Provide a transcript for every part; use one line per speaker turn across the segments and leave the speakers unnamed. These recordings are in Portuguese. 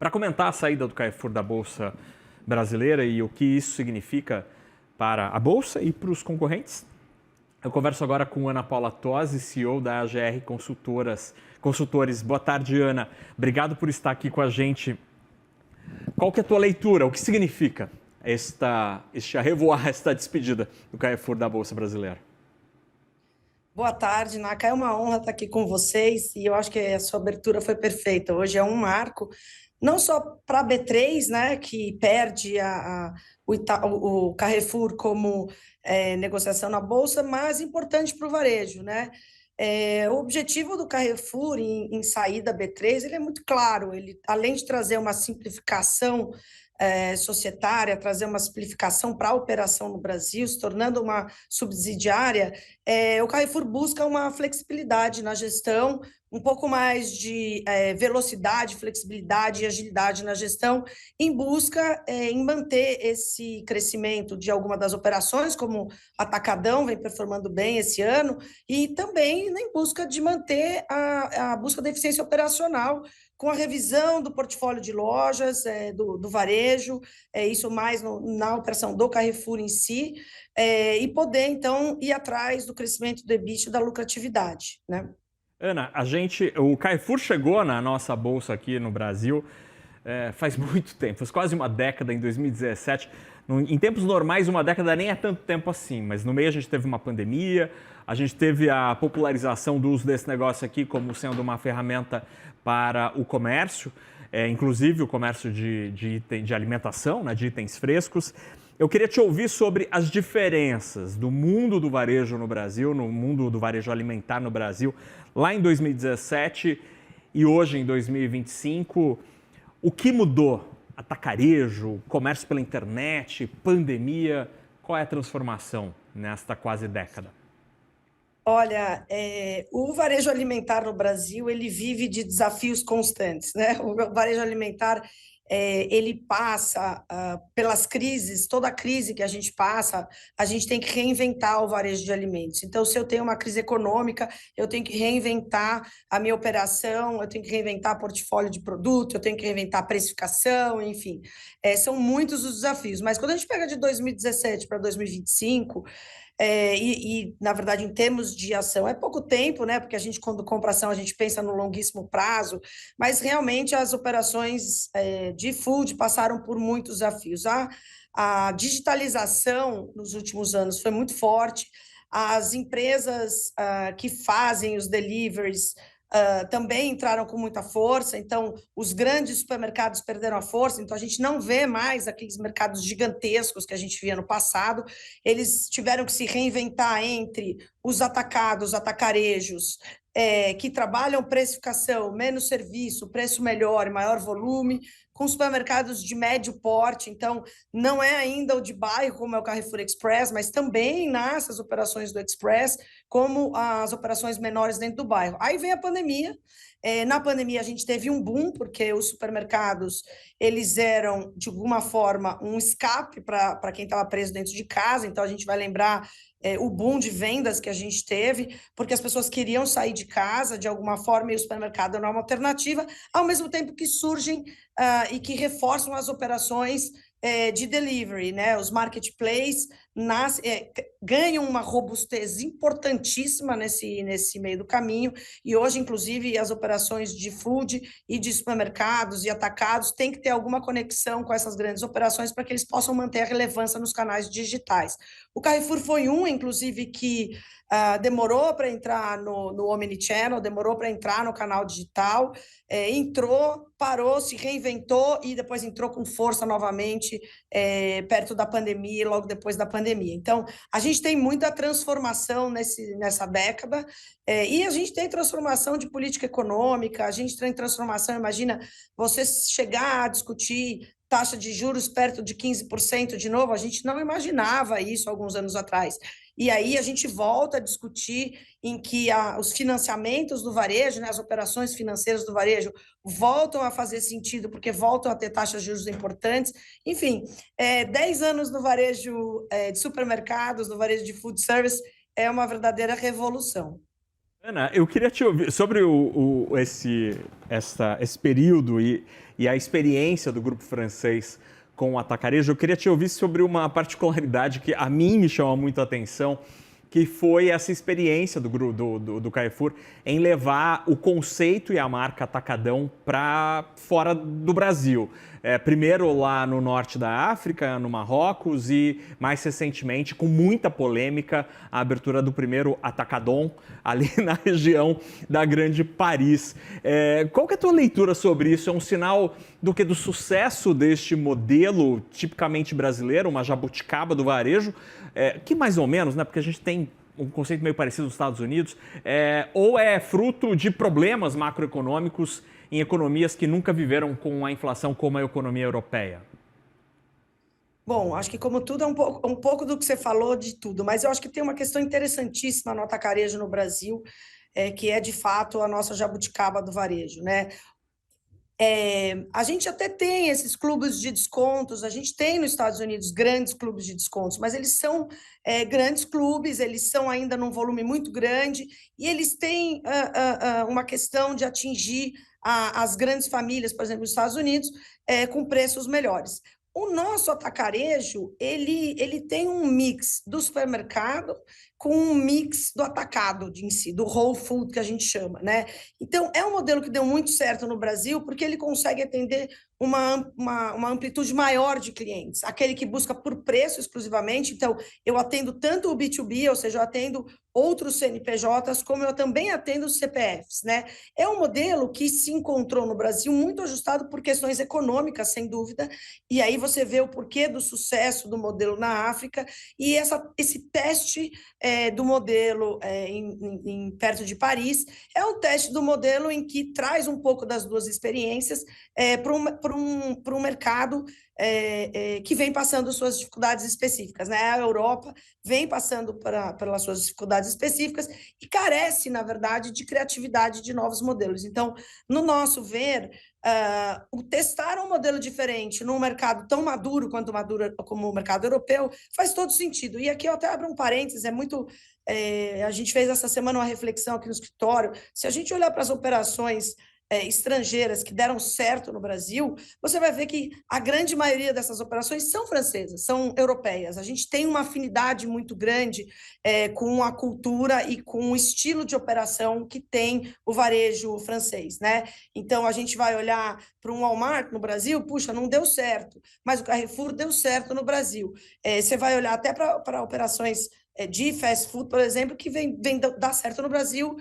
Para comentar a saída do Carrefour da Bolsa Brasileira e o que isso significa para a Bolsa e para os concorrentes, eu converso agora com Ana Paula Tosi, CEO da AGR Consultores. Boa tarde, Ana. Obrigado por estar aqui com a gente. Qual que é a tua leitura? O que significa este arrevoar, esta despedida do Carrefour da Bolsa Brasileira?
Boa tarde, Naka. É uma honra estar aqui com vocês e eu acho que a sua abertura foi perfeita. Hoje é um marco, não só para a B3, né, que perde o Carrefour como negociação na Bolsa, mas importante para o varejo, né? O objetivo do Carrefour em sair da B3, ele é muito claro. Ele, além de trazer uma simplificação societária, trazer uma simplificação para a operação no Brasil, se tornando uma subsidiária, o Carrefour busca uma flexibilidade na gestão, um pouco mais de velocidade, flexibilidade e agilidade na gestão, em busca em manter esse crescimento de alguma das operações, como Atacadão vem performando bem esse ano, e também em busca de manter a busca da eficiência operacional, com a revisão do portfólio de lojas, do varejo, isso mais na operação do Carrefour em si, e poder, então, ir atrás do crescimento do EBIT e da lucratividade, né?
Ana, o Carrefour chegou na nossa bolsa aqui no Brasil faz muito tempo, faz quase uma década, em 2017. Em tempos normais, uma década nem é tanto tempo assim, mas no meio a gente teve uma pandemia, a gente teve a popularização do uso desse negócio aqui como sendo uma ferramenta para o comércio, inclusive o comércio de alimentação, né, de itens frescos. Eu queria te ouvir sobre as diferenças do mundo do varejo no Brasil, no mundo do varejo alimentar no Brasil, lá em 2017 e hoje em 2025. O que mudou? Atacarejo, comércio pela internet, pandemia? Qual é a transformação nesta quase década?
Olha, o varejo alimentar no Brasil, ele vive de desafios constantes, né? O varejo alimentar, ele passa pelas crises, toda a crise que a gente passa, a gente tem que reinventar o varejo de alimentos. Então, se eu tenho uma crise econômica, eu tenho que reinventar a minha operação, eu tenho que reinventar portfólio de produto, eu tenho que reinventar a precificação, enfim. São muitos os desafios, mas quando a gente pega de 2017 para 2025, na verdade, em termos de ação, é pouco tempo, né? Porque a gente, quando compra ação, a gente pensa no longuíssimo prazo, mas realmente as operações de food passaram por muitos desafios. A digitalização nos últimos anos foi muito forte, as empresas que fazem os deliveries também entraram com muita força, então os grandes supermercados perderam a força, então a gente não vê mais aqueles mercados gigantescos que a gente via no passado, eles tiveram que se reinventar entre os atacados, atacarejos, que trabalham precificação, menos serviço, preço melhor e maior volume, com supermercados de médio porte, então não é ainda o de bairro, como é o Carrefour Express, mas também nasce as operações do Express, como as operações menores dentro do bairro. Aí vem a pandemia. Na pandemia, a gente teve um boom, porque os supermercados, eles eram, de alguma forma, um escape para quem estava preso dentro de casa, então a gente vai lembrar o boom de vendas que a gente teve, porque as pessoas queriam sair de casa, de alguma forma, e o supermercado não é uma alternativa, ao mesmo tempo que surgem e que reforçam as operações de delivery, né? Os marketplaces ganham uma robustez importantíssima nesse meio do caminho, e hoje, inclusive, as operações de food e de supermercados e atacados têm que ter alguma conexão com essas grandes operações para que eles possam manter a relevância nos canais digitais. O Carrefour foi inclusive, que demorou para entrar no Omnichannel, demorou para entrar no canal digital, entrou, parou, se reinventou e depois entrou com força novamente perto da pandemia e logo depois da pandemia. Então, a gente tem muita transformação nessa década e a gente tem transformação de política econômica, a gente tem transformação, imagina, você chegar a discutir taxa de juros perto de 15% de novo, a gente não imaginava isso alguns anos atrás. E aí a gente volta a discutir em que os financiamentos do varejo, né, as operações financeiras do varejo voltam a fazer sentido, porque voltam a ter taxas de juros importantes. Enfim, 10 anos no varejo de supermercados, no varejo de food service, é uma verdadeira revolução.
Ana, eu queria te ouvir sobre esse período e a experiência do grupo francês com o atacarejo. Eu queria te ouvir sobre uma particularidade que a mim me chama muito a atenção, que foi essa experiência do Carrefour em levar o conceito e a marca Atacadão para fora do Brasil. Primeiro lá no norte da África, no Marrocos, e mais recentemente, com muita polêmica, a abertura do primeiro Atacadão ali na região da Grande Paris. Qual que é a tua leitura sobre isso? É um sinal do sucesso deste modelo tipicamente brasileiro, uma jabuticaba do varejo, que mais ou menos, né? Porque a gente tem um conceito meio parecido nos Estados Unidos, ou é fruto de problemas macroeconômicos em economias que nunca viveram com a inflação como a economia europeia?
Bom, acho que como tudo é um pouco do que você falou de tudo, mas eu acho que tem uma questão interessantíssima no atacarejo no Brasil, que é de fato a nossa jabuticaba do varejo, né? A gente até tem esses clubes de descontos, a gente tem nos Estados Unidos grandes clubes de descontos, mas eles são grandes clubes, eles são ainda num volume muito grande e eles têm uma questão de atingir as grandes famílias, por exemplo, nos Estados Unidos, com preços melhores. O nosso atacarejo, ele tem um mix do supermercado com um mix do atacado em si, do whole food que a gente chama, né? Então, é um modelo que deu muito certo no Brasil, porque ele consegue atender uma amplitude maior de clientes. Aquele que busca por preço exclusivamente, então, eu atendo tanto o B2B, ou seja, eu atendo outros CNPJs, como eu também atendo os CPFs, né? É um modelo que se encontrou no Brasil muito ajustado por questões econômicas, sem dúvida, e aí você vê o porquê do sucesso do modelo na África, e esse teste do modelo perto de Paris é um teste do modelo em que traz um pouco das duas experiências para um mercado que vem passando suas dificuldades específicas, né? A Europa vem passando pelas suas dificuldades específicas e carece, na verdade, de criatividade de novos modelos. Então, no nosso ver, o testar um modelo diferente num mercado tão maduro como o mercado europeu faz todo sentido. E aqui eu até abro um parênteses, a gente fez essa semana uma reflexão aqui no escritório. Se a gente olhar para as operações estrangeiras que deram certo no Brasil, você vai ver que a grande maioria dessas operações são francesas, são europeias. A gente tem uma afinidade muito grande com a cultura e com o estilo de operação que tem o varejo francês, né? Então, a gente vai olhar para um Walmart no Brasil, puxa, não deu certo, mas o Carrefour deu certo no Brasil. Você vai olhar até para operações de fast food, por exemplo, que vem dar certo no Brasil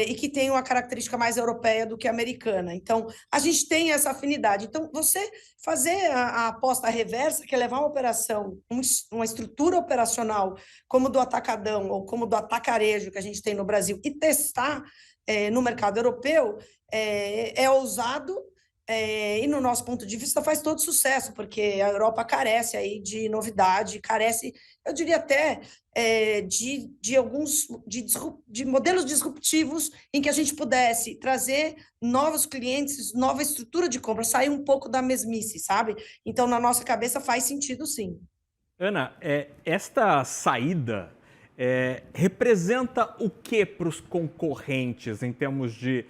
e que tem uma característica mais europeia do que americana. Então, a gente tem essa afinidade. Então, você fazer a aposta reversa, que é levar uma operação, uma estrutura operacional como do Atacadão ou como do Atacarejo que a gente tem no Brasil e testar no mercado europeu, é ousado, e no nosso ponto de vista faz todo sucesso, porque a Europa carece aí de novidade, carece, eu diria até, de modelos disruptivos em que a gente pudesse trazer novos clientes, nova estrutura de compra, sair um pouco da mesmice, sabe? Então, na nossa cabeça faz sentido, sim.
Ana, esta saída representa o que para os concorrentes em termos de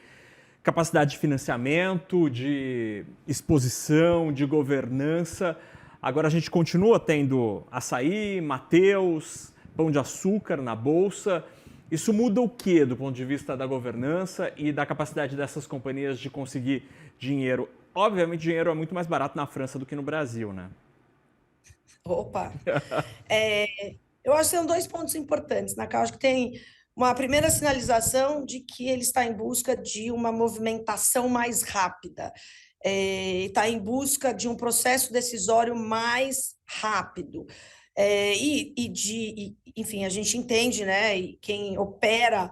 capacidade de financiamento, de exposição, de governança? Agora a gente continua tendo Açaí, Mateus, Pão de Açúcar na Bolsa. Isso muda o que do ponto de vista da governança e da capacidade dessas companhias de conseguir dinheiro? Obviamente, dinheiro é muito mais barato na França do que no Brasil, né?
Opa! Eu acho que são dois pontos importantes, né? Eu acho que tem uma primeira sinalização de que ele está em busca de uma movimentação mais rápida, está em busca de um processo decisório mais rápido. Enfim, a gente entende, né? E quem opera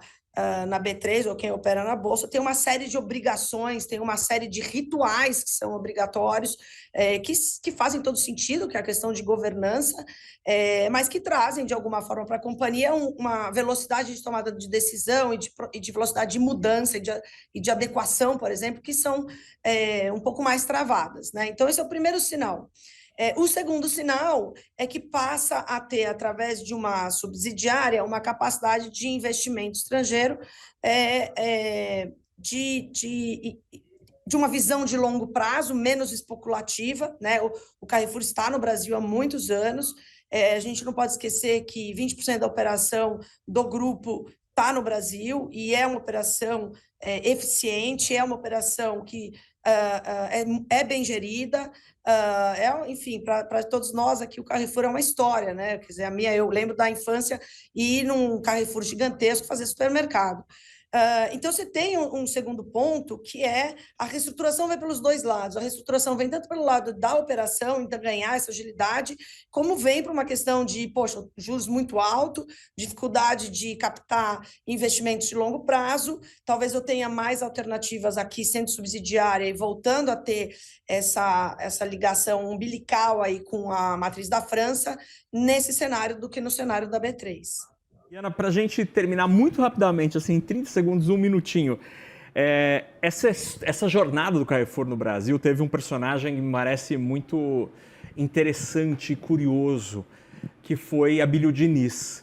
na B3 ou quem opera na Bolsa tem uma série de obrigações, tem uma série de rituais que são obrigatórios, que fazem todo sentido, que é a questão de governança, mas que trazem, de alguma forma, para a companhia uma velocidade de tomada de decisão e de velocidade de mudança e de adequação, por exemplo, que são um pouco mais travadas, né? Então, esse é o primeiro sinal. O segundo sinal é que passa a ter, através de uma subsidiária, uma capacidade de investimento estrangeiro de uma visão de longo prazo, menos especulativa, né? O Carrefour está no Brasil há muitos anos, a gente não pode esquecer que 20% da operação do grupo está no Brasil e é uma operação eficiente, é uma operação que é bem gerida, enfim, para todos nós aqui o Carrefour é uma história, né? Quer dizer, eu lembro da infância e ir num Carrefour gigantesco fazer supermercado. Então, você tem um segundo ponto, que é a reestruturação vai pelos dois lados. A reestruturação vem tanto pelo lado da operação, então ganhar essa agilidade, como vem para uma questão de, poxa, juros muito alto, dificuldade de captar investimentos de longo prazo. Talvez eu tenha mais alternativas aqui sendo subsidiária e voltando a ter essa ligação umbilical aí com a matriz da França, nesse cenário do que no cenário da B3.
E Ana, para a gente terminar muito rapidamente, assim, em 30 segundos, um minutinho, essa jornada do Carrefour no Brasil teve um personagem que me parece muito interessante e curioso, que foi Abílio Diniz,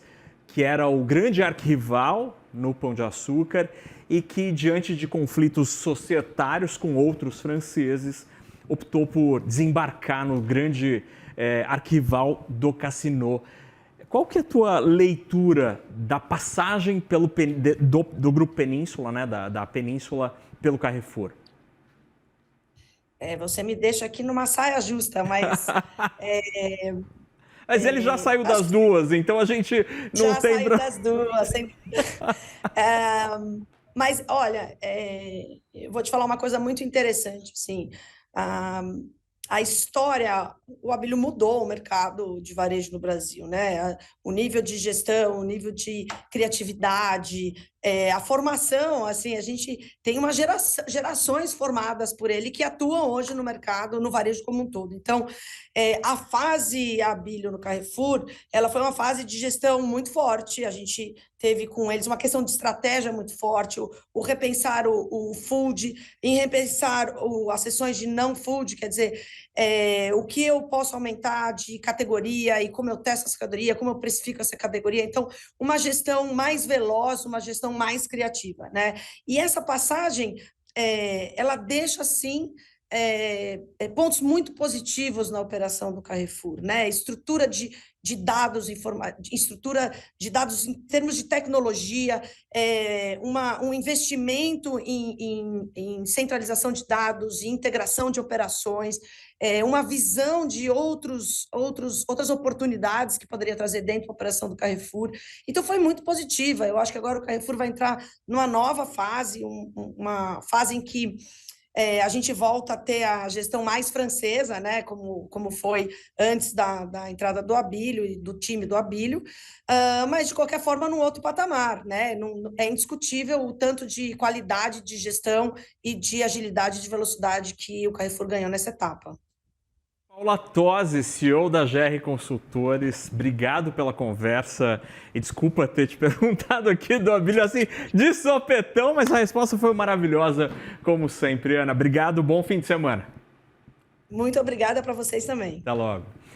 que era o grande arquirrival no Pão de Açúcar e que, diante de conflitos societários com outros franceses, optou por desembarcar no grande arquirrival do Casino. Qual que é a tua leitura da passagem do Grupo Península, né, da Península, pelo Carrefour?
Você me deixa aqui numa saia justa, mas...
Mas ele já saiu das duas, então a gente não
já
tem...
Já saiu das duas. Mas, olha, eu vou te falar uma coisa muito interessante, assim. A história, o Abílio mudou o mercado de varejo no Brasil, né? O nível de gestão, o nível de criatividade, a formação, assim, a gente tem umas gerações formadas por ele que atuam hoje no mercado, no varejo como um todo. Então, a fase Abílio no Carrefour, ela foi uma fase de gestão muito forte, a gente teve com eles uma questão de estratégia muito forte, o repensar o food, em repensar as sessões de não food, quer dizer, o que eu posso aumentar de categoria e como eu testo essa categoria, como eu precifico essa categoria. Então, uma gestão mais veloz, uma gestão mais criativa, né? E essa passagem, ela deixa, assim, pontos muito positivos na operação do Carrefour, né? Estrutura de dados, estrutura de dados em termos de tecnologia, um investimento em centralização de dados, em integração de operações, uma visão de outras oportunidades que poderia trazer dentro da operação do Carrefour. Então, foi muito positiva. Eu acho que agora o Carrefour vai entrar numa nova fase, uma fase em que a gente volta a ter a gestão mais francesa, né, como foi antes da entrada do Abílio e do time do Abílio, mas, de qualquer forma, num outro patamar, né? É indiscutível o tanto de qualidade de gestão e de agilidade e de velocidade que o Carrefour ganhou nessa etapa.
Paula Tosi, CEO da GR Consultores, obrigado pela conversa e desculpa ter te perguntado aqui do Abílio assim de sopetão, mas a resposta foi maravilhosa, como sempre. Ana, obrigado, bom fim de semana.
Muito obrigada para vocês também.
Até logo.